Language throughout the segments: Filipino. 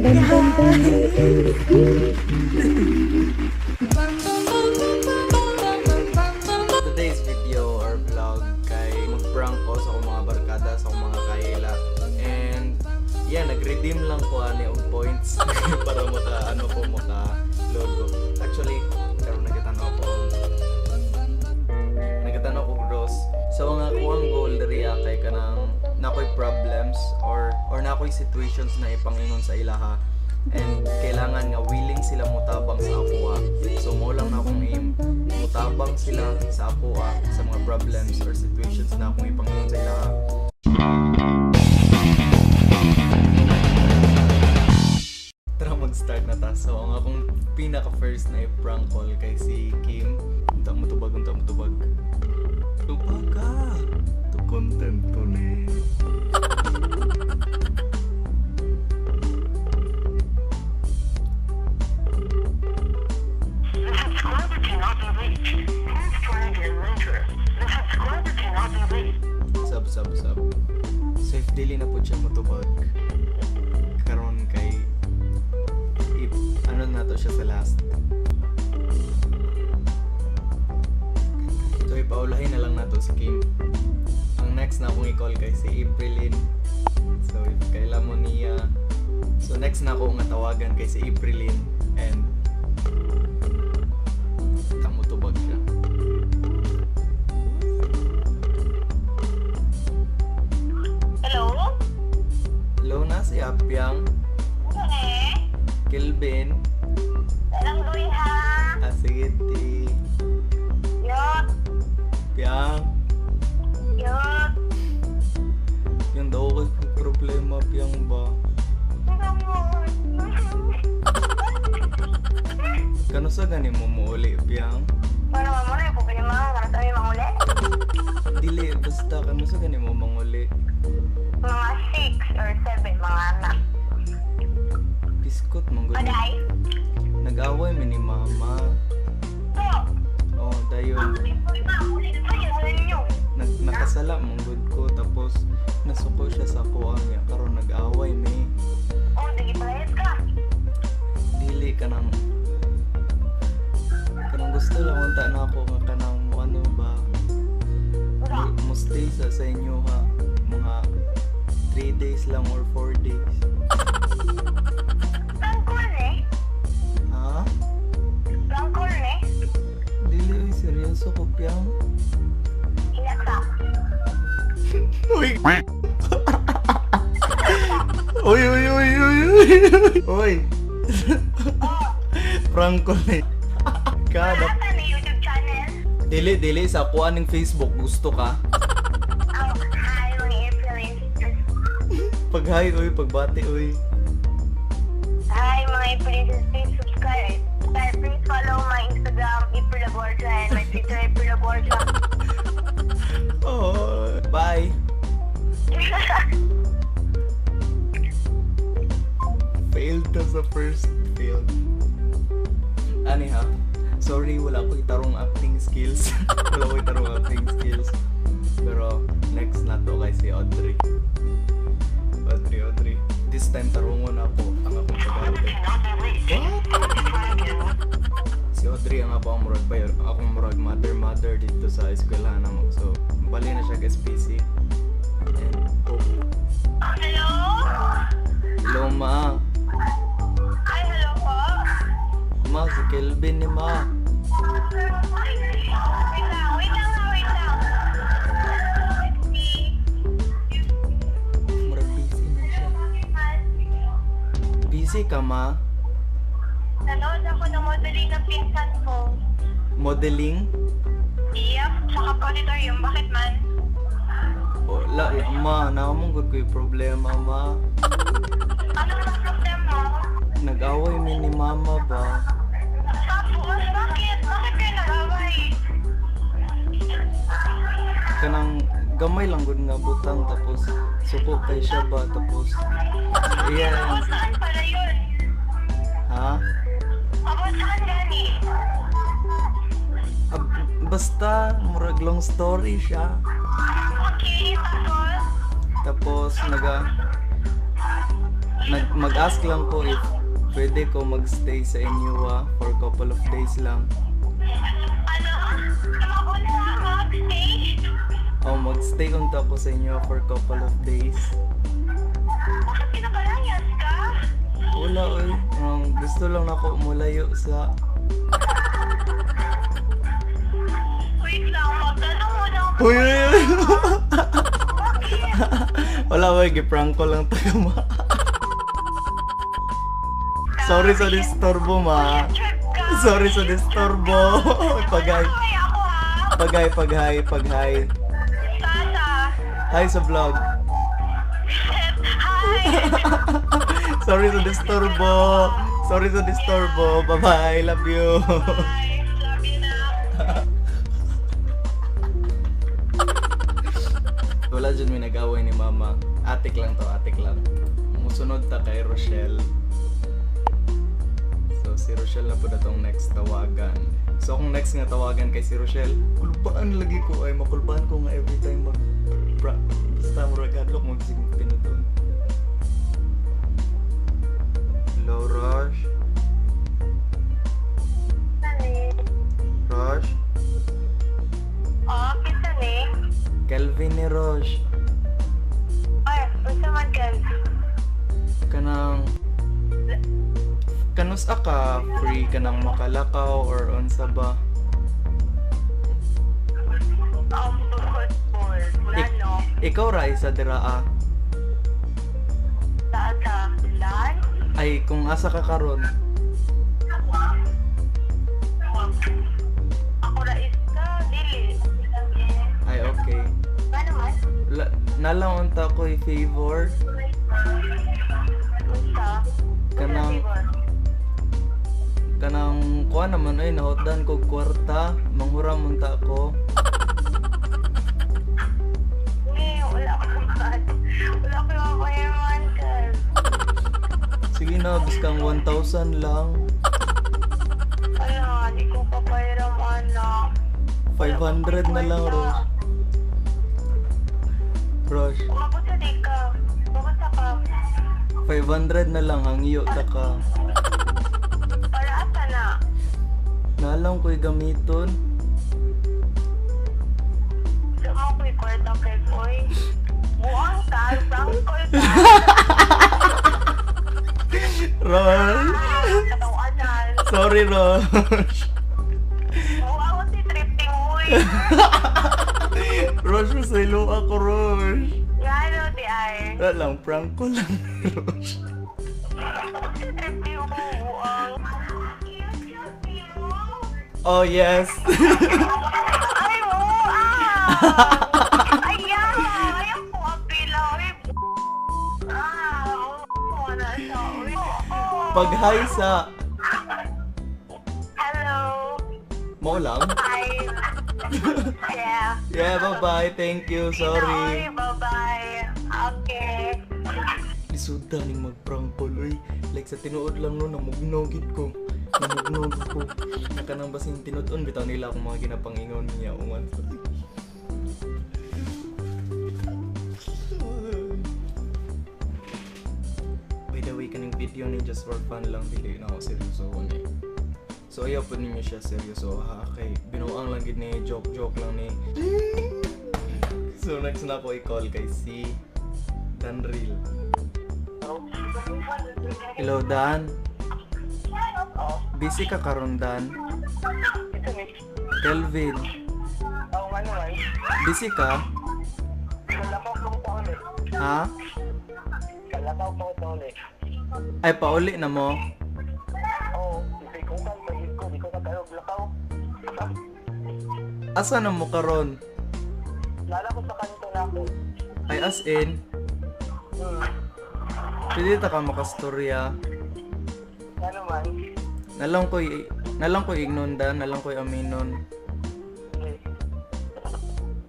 Today's video or vlog kay mag-prank ko sa akong mga barkada, sa akong mga kaila. And yeah, nag-redeem lang ko ani og points para maka-logo. Actually, karon nagtanaw ko gross. So mga kuang goal diri kay kanang nakoy problems or nakoy situations na ipangingon sa ilaha. And kailangan nga willing sila mutabang sa ako. So mo lang na akong aim, mutabang sila sa ako sa mga problems or situations na akong ipangingon sa ilaha. Tara mag-start na ta. So ang akong pinaka first na i-prank call kay si Kim. Unta mo tubag. Tubag ka! To content to ni. Sub. Safe daily na po siya motubag. Karon kay ano na to siya sa last. So ipaulahin na lang nato si Kim. Ang next na akong i-call kay si Aprilin. So if kailan mo niya. So next na ako nga tawagan kay si Aprilin and tamutubag siya. Hello na si Apyang. Kelvin. Alang Luy ha. Sige ti. Yot. Pyang. Yot. Pyang daw ko problema Pyang ba? Kano sa gani mo muuli Pyang? Paano mo na yung problema? Kano sa may manguli? Dili basta kano sa gani mo manguli. Mga 6 or 7 mga anak. Biskot mong gulo. Paday? Nag-away mi ni mama. Oh, dayon. Nakasala mong good ko tapos nasuko siya sa kuwang niya karon nag-away mi. Oh, sige palayas ka. Dili kanang gusto lang unta na ako nga kanang ano ba mo stay sa inyo ha mga 3 days lang or 4 days. Langkol eh. Ha? Langkol eh. Dili oy seryoso ko Pyang. Ingat ka. Uy. Uy. Prank ko ni. Kada. Asa na YouTube channel? Dili sa kuan ning Facebook gusto ka? Hi, mga Aprilin sisters. Pag-hi oy, pagbati oy. Hi, mga Aprilin sisters. Please subscribe. Please follow my Instagram, April Laborja, and my Twitter, April Laborja. Oh, bye. Failed ka sa first failed. Ani ha? Sorry, wala ko itarong acting skills. Pero next na to kay si Audrey. This time tarungon ako ang akong pag-arte. Si Audrey ang akong mother dito sa eskwelahan mo. So, bali na siya kay SPC. And Hello? hello ma. Hi, hello po. Ma, si Kelvin ni ma. Wait lang. Murag busy na siya. Busy ka ma? Nanood ako ng modeling ng pinsan ko. Modeling? Yep, sa auditorium. Bakit man? Wala ma, nakamong good ko yung problema ma. Ano ang problema? Nag-away mi ni mama ba? Tapos, bakit? Bakit kayo nag-away? Kanang gamay lang gud nga butang tapos suko kay siya ba tapos Bakit? About saan pala yun? ha? About saan gani? Basta murag long story siya. Okay, tapos? Tapos mag-ask lang ko if pwede ko magstay sa inyo for couple of days lang. Ano? Mag-stay? Magstay unta ko sa inyo for couple of days. Bakit kinabalayas ka? Wala oy. Gusto lang ako mulayo sa... Wait lang, magtanong mo lang. Uy! Bakit? Wala oy, giprank ko lang taga ma. Sorry sa disturbo ma. Trip ka. Sorry sa disturbo. Paghay. Ay, ako ha. Paghay. Tata. Hi sa vlog. Hi. Sorry sa disturbo. Bye-bye. Love you. Bye. Love you na. Wala dyan may nag-away ni mama. Atik lang. Musunod ta kay Rochelle. So si Rochelle na po na tong next tawagan. So kung next nga tawagan kay si Rochelle, kulbaan lagi ko ay makulbaan ko nga every time basta muragadlok mo bisig pinutun. Hello Rosh? Rosh? Oh, kita ni. Kelvin ni Rosh. Ay, unsa man ka? Kanus ka free ka nang makalakaw or unsa ba? Football. Lano. Ikaw ra isa dira Tata. Lan? Ay kung asa ka karon. Ako ra isa. Dili. Ay okay. Ano man? Nalang unta ko i-favor Unsa? kanang kuha naman ay nahotdan ko kwarta manghuram unta ko. Wala ko man. Wala ko yung mapayaman ka. Sige na biskang 1,000 lang. Ala, di ko papayaram anak. 500 na lang Rosh. Umabot sa di ka. Basta ka. 500 na lang hangyo ta ka. Para asa na? Nalang ko'y gamiton. Sa mo ko'y kwarta kay Koy. Buang ka. Prank call ka. Rosh. Katawanan. Sorry Rosh. Buang mo si Tripping Uy. Rosh masaylo ako Rosh. Gano di ay? Wala lang prank ko lang Rosh. Si Tripping mo buang. Oh yes. Ay mo! Ayaw! Ayaw ko apila. Wala siya. Pag-hi sa Hello. mo lang. Hi. Yeah. Yeah, bye-bye. Thank you. Sorry. Okay, bye-bye. Okay. Isuda ning mag-prank call oy. Like sa tinuod lang no namugnogit ko. Nakanang basing tinuod bitaw nila akong mga ginapangingon niya ungan. By the way, kaning video ni just for fun lang, dili na ako seryoso ni. So ayaw po ninyo siya seryoso ha, kay binuang lang gid ni joke lang ni. So next na ako i-call kay si Danril. Hello Dan. Busy ka karon Dan? Ito ni. Kelvin, Oh, ano man? busy ka? Kalabaw ko ito ulit. Ha? Kalabaw ko ito ulit. Ay pauli na mo. Oo, hindi ko kan pahit ko. Di ko ka tayo lakaw. Asa na mo karon? Lala ko sa kanto na ako. Ay as in, pwede ta ka makastorya. Ano man? Nalang ko ignon Dan, nalang ko aminon.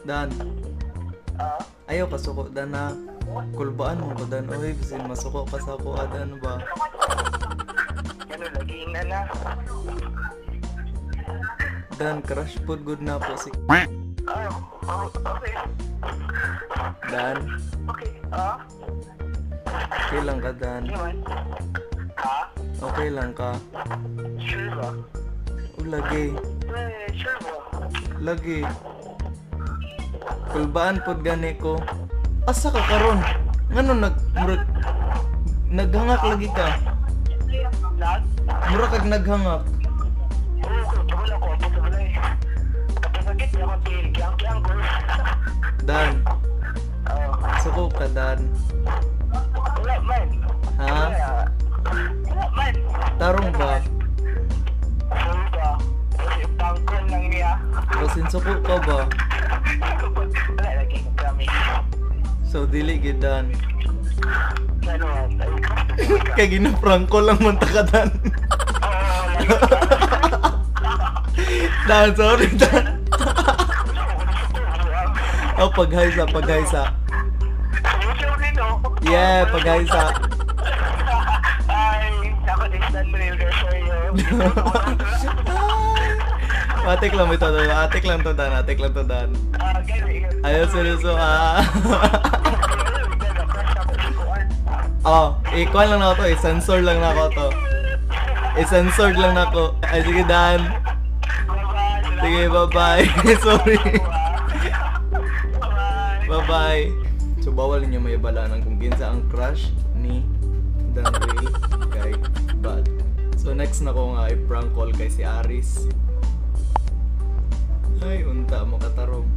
Dan, ayaw ka suko Dan na. Kulbaan mo ko Dan, oy bisin masuko ka sa ako Dan ba? Ano, laging na. Dan, crush food good na po si Okay. Dan. Okay. Okay lang ka, Dan. Naman. Ha? Okay lang ka. Sure ba? Lagi. Sure ba? Lagi. Kulbaan pod gani ko. Asa ka karon? Ngano naghangak lagi ka? Lag? Mura kag naghangak. Oo, tabal ako. Tabal eh. Tapos sakit niya ako. Kiyang ko. Dan, Oo. suko ka, Dan. Wala man. Ha? Wala man. Tarong ba? Sure ba? Kasi pangkol lang niya. Basin suko ka ba? Wala lagi. Kami. So dili gid, Dan. Ano? Kay ginaprank ko lang man ta ka, Dan. Dan, sorry, Dan. Oh, paghaysa. Yeah, paghaysa. Ay, ako din stand builder for you. Atik lang ito, Dan. Atik lang to, Dan. Ayaw, seryoso, Oh, ikuan lang na ako to. I-sensor lang na ako to. I-sensor lang na ako. Ay, sige, Dan. Sige, bye-bye. Sorry. Bye-bye. So, bawal ninyo may balanan kung kinsa ang crush ni Dan Ray kay Bad. So, next na ko nga i-prank call kay si Aris. Ay, unta mo katarong.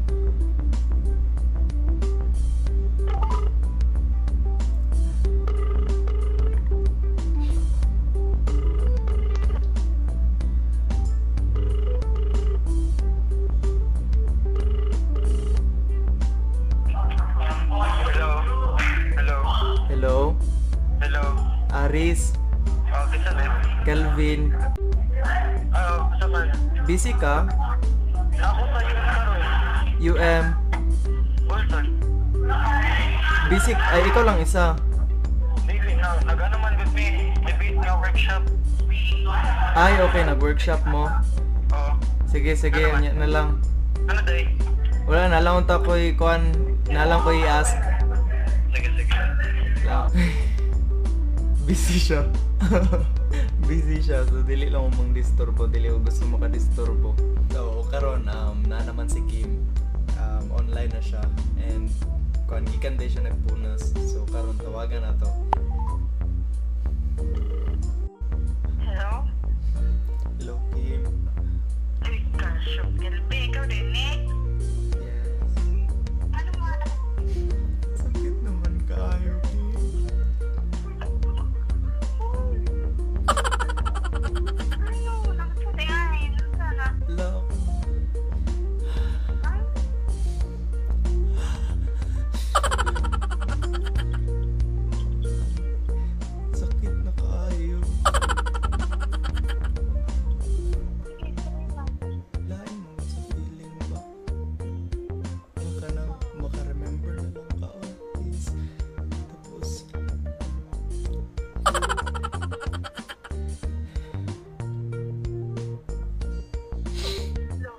Hello? Hello. Aris? Okay, sabi. Kelvin? Sabi. Busy ka? Ako sa iyo karon. UM? Wilson. Busy? Ay, ikaw lang isa. Baby, nag-ano man with me. Debate nga workshop. Ay, okay. Nag-workshop mo? Oo. Sige, anya na lang. Ano day? Wala na lang unta ko'y kuan. Na lang ko'y ask. Sige. Lang. Busy siya. Busy siya. So, dili lang umang disturbo. Dili ko gusto makadisturbo. So, karon na naman si Kim. Online na siya. And, kuan, gikan day siya nagpunas. So, karon tawagan na to. Hello? Hello, Kim. Ay, gosh. Galbi, ikaw din eh. Yes. Ano mo? Sakit naman kayo, Kim. Ano? Nakasadayan. Sana. Love. Sakit na kayo. Lain mo sa feeling ba? Maka-remember na lang ka, oh, please. Tapos, Hello?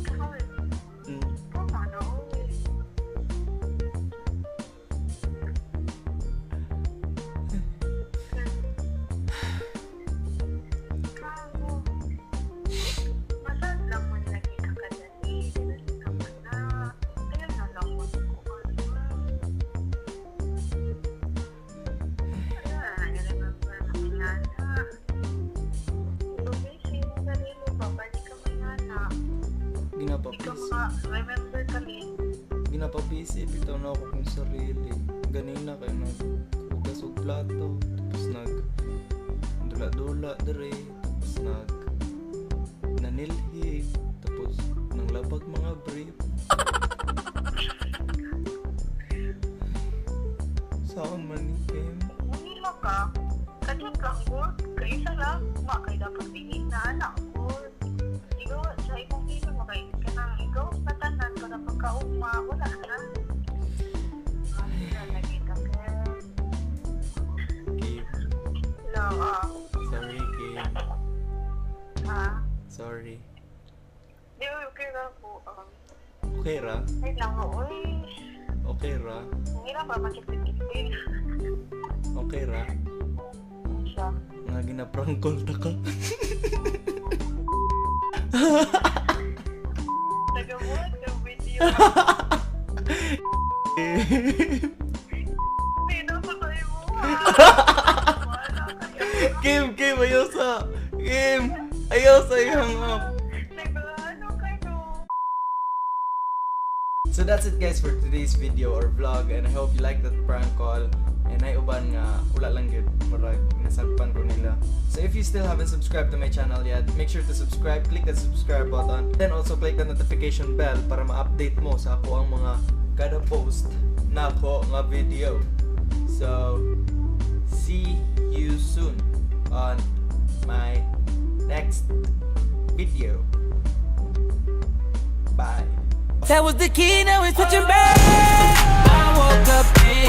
Kawin. Ano? Kamu. Masad lang man lagi ka kadali. Dinali ka man na. Kaya na lang mo ko ano. Kaya na-remember mo ingana. Busy mo sarili pa. Balik ka may ingana. Ikaw ginapapis. remember kami. Ginapapisip ito na ako kung sarili. Ganina kayo naghugas og plato. Tapos dula-dula dire. Tapos nanilhi. Tapos nanglabag mga brief. Saan man ni Kim? Manila ka. Kadyan lang ko. Kaisa lang. Makay dapat tingin na anak ko. Ikaw, sa imong dito makay ka nang ikaw. Patanan ka na pagkauma. Wala na. Lagi ka ka. Kim. Hello, Sorry, Kim. Sorry. Di ba okay na po. Okay ra? Ay lang mo. Uy. Okay ra? Hindi na ba makikipin? Okay ra. Siya. Nga ginaprank call ta ka. Nagabuhat ng video. Sino sa tayo mo? Wala kayo. Kim, ayaw sa. Kim, ayaw sa hang up. Nag-ano kayo? So that's it guys for today's video or vlog, and I hope you like that prank call. And ay uban nga wala lang gyud, murag nasagpan ko nila. So if you still haven't subscribed to my channel yet, make sure to subscribe, click the subscribe button, then also click the notification bell para ma-update mo sa ako ang mga kada post na ako nga video. So see you soon on my next video. Bye. That was the key, now it's switching back. I woke up in